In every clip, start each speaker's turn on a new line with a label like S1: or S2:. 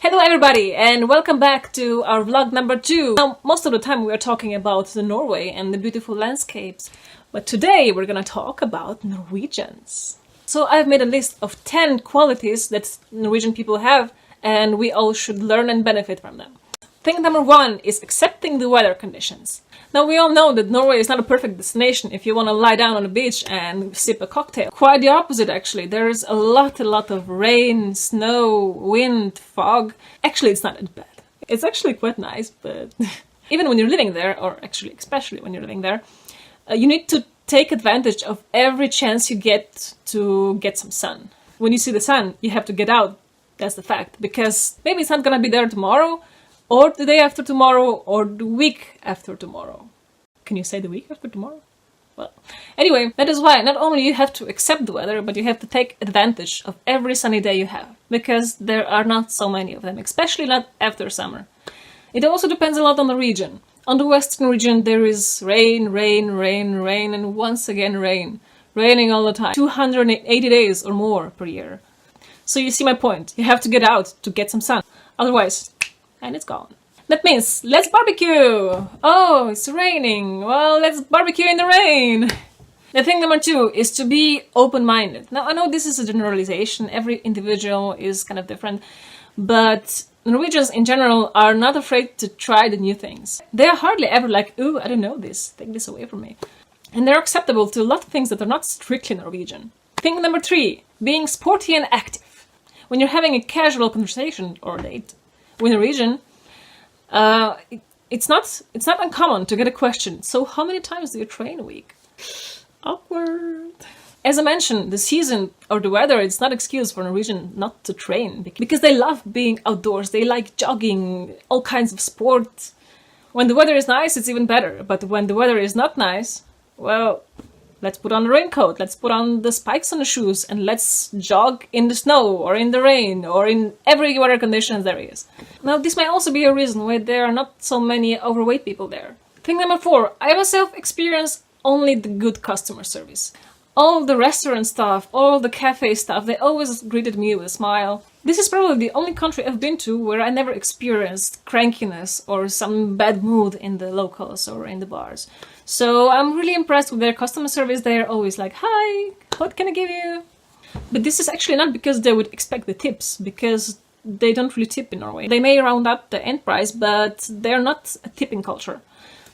S1: Hello everybody and welcome back to our vlog number 2. Now, most of the time we are talking about Norway and the beautiful landscapes, but today we're gonna talk about Norwegians. So I've made a list of 10 qualities that Norwegian people have and we all should learn and benefit from them. Thing number 1 is accepting the weather conditions. Now we all know that Norway is not a perfect destination if you want to lie down on the beach and sip a cocktail. Quite the opposite actually. There's a lot of rain, snow, wind, fog. Actually it's not that bad. It's actually quite nice, but even when you're living there, or actually especially when you're living there, you need to take advantage of every chance you get to get some sun. When you see the sun, you have to get out. That's the fact. Because maybe it's not gonna be there tomorrow, or the day after tomorrow, or the week after tomorrow. Can you say the week after tomorrow? Well, anyway, that is why not only you have to accept the weather, but you have to take advantage of every sunny day you have. Because there are not so many of them, especially not after summer. It also depends a lot on the region. On the western region there is rain, and once again rain. Raining all the time. 280 days or more per year. So you see my point. You have to get out to get some sun. Otherwise, and it's gone. That means, let's barbecue! Oh, it's raining. Well, let's barbecue in the rain. The thing number 2 is to be open-minded. Now, I know this is a generalization. Every individual is kind of different. But Norwegians in general are not afraid to try the new things. They are hardly ever like, ooh, I don't know this. Take this away from me. And they're acceptable to a lot of things that are not strictly Norwegian. Thing number 3, being sporty and active. When you're having a casual conversation or date with a region, it's not uncommon to get a question. So how many times do you train a week? Awkward. As I mentioned, the season or the weather, it's not an excuse for Norwegian not to train because they love being outdoors. They like jogging, all kinds of sports. When the weather is nice, it's even better. But when the weather is not nice, well, let's put on the raincoat, let's put on the spikes on the shoes, and let's jog in the snow, or in the rain, or in every weather conditions there is. Now, this may also be a reason why there are not so many overweight people there. Thing number 4, I myself experience only the good customer service. All the restaurant staff, all the cafe staff, they always greeted me with a smile. This is probably the only country I've been to where I never experienced crankiness or some bad mood in the locals or in the bars. So I'm really impressed with their customer service. They're always like, hi, what can I give you? But this is actually not because they would expect the tips, because they don't really tip in Norway. They may round up the end price, but they're not a tipping culture.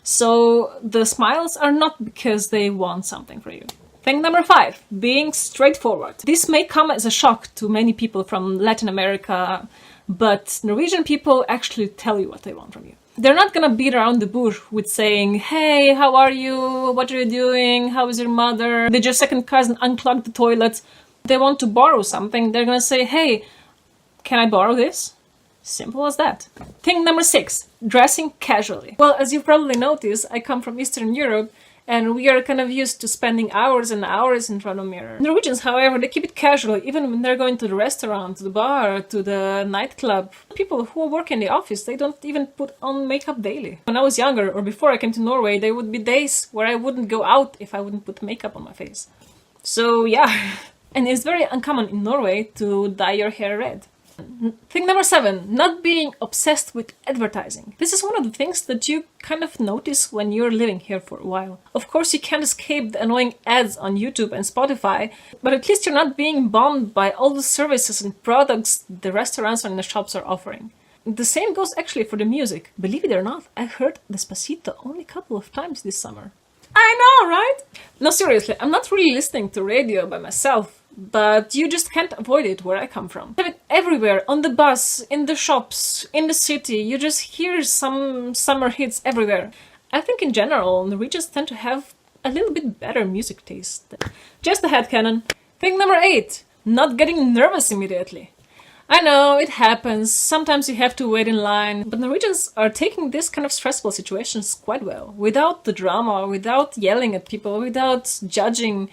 S1: So the smiles are not because they want something for you. Thing number 5, being straightforward. This may come as a shock to many people from Latin America, but Norwegian people actually tell you what they want from you. They're not gonna beat around the bush with saying, hey, how are you? What are you doing? How is your mother? Did your second cousin unclog the toilet? If they want to borrow something, they're gonna say, hey, can I borrow this? Simple as that. Thing number 6, dressing casually. Well, as you've probably noticed, I come from Eastern Europe, and we are kind of used to spending hours and hours in front of a mirror. Norwegians, however, they keep it casual, even when they're going to the restaurant, to the bar, to the nightclub. People who work in the office, they don't even put on makeup daily. When I was younger, or before I came to Norway, there would be days where I wouldn't go out if I wouldn't put makeup on my face. So yeah, and it's very uncommon in Norway to dye your hair red. Thing number 7, not being obsessed with advertising. This is one of the things that you kind of notice when you're living here for a while. Of course, you can't escape the annoying ads on YouTube and Spotify, but at least you're not being bombed by all the services and products the restaurants and the shops are offering. The same goes actually for the music. Believe it or not, I heard Despacito only a couple of times this summer. I know, right? No, seriously, I'm not really listening to radio by myself, but you just can't avoid it where I come from. Have it everywhere, on the bus, in the shops, in the city. You just hear some summer hits everywhere. I think in general, Norwegians tend to have a little bit better music taste. Just a headcanon. Thing number 8, not getting nervous immediately. I know, it happens. Sometimes you have to wait in line, but Norwegians are taking this kind of stressful situations quite well. Without the drama, without yelling at people, without judging.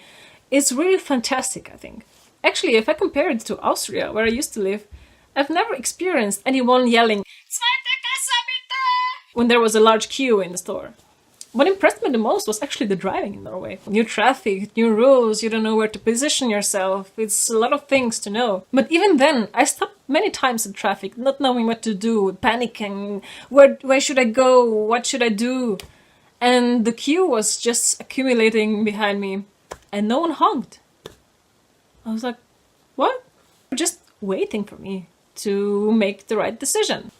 S1: It's really fantastic, I think. Actually, if I compare it to Austria, where I used to live, I've never experienced anyone yelling "Zweite Kasse bitte!" when there was a large queue in the store. What impressed me the most was actually the driving in Norway. New traffic, new rules, you don't know where to position yourself. It's a lot of things to know. But even then, I stopped many times in traffic, not knowing what to do, panicking. Where should I go? What should I do? And the queue was just accumulating behind me, and no one honked. I was like, what? Just waiting for me to make the right decision.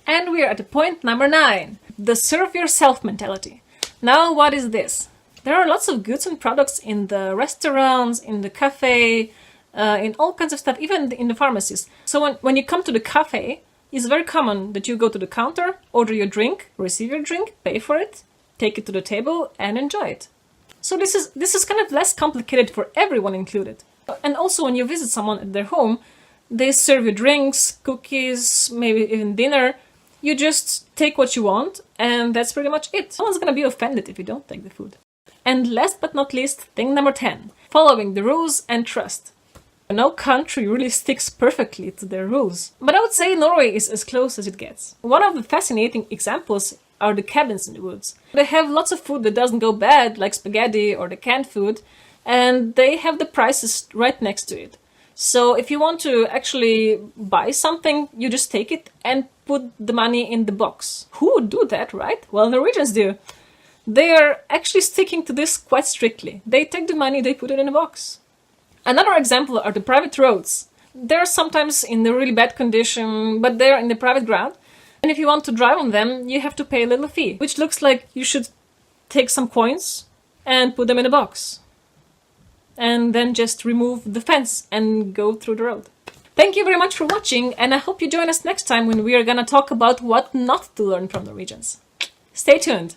S1: And we're at the point number 9, the serve yourself mentality. Now, what is this? There are lots of goods and products in the restaurants, in the cafe, in all kinds of stuff, even in the pharmacies. So when you come to the cafe, it's very common that you go to the counter, order your drink, receive your drink, pay for it, take it to the table, and enjoy it. So this is kind of less complicated for everyone included. And also when you visit someone at their home, they serve you drinks, cookies, maybe even dinner. You just take what you want, and that's pretty much it. No one's gonna be offended if you don't take the food. And last but not least, thing number 10, following the rules and trust. No country really sticks perfectly to their rules, but I would say Norway is as close as it gets. One of the fascinating examples are the cabins in the woods. They have lots of food that doesn't go bad, like spaghetti or the canned food, and they have the prices right next to it. So if you want to actually buy something, you just take it and put the money in the box. Who would do that, right? Well, Norwegians do. They are actually sticking to this quite strictly. They take the money, they put it in a box. Another example are the private roads. They're sometimes in a really bad condition, but they're in the private ground. And if you want to drive on them, you have to pay a little fee, which looks like you should take some coins and put them in a box. And then just remove the fence and go through the road. Thank you very much for watching, and I hope you join us next time when we are gonna talk about what not to learn from Norwegians. Stay tuned!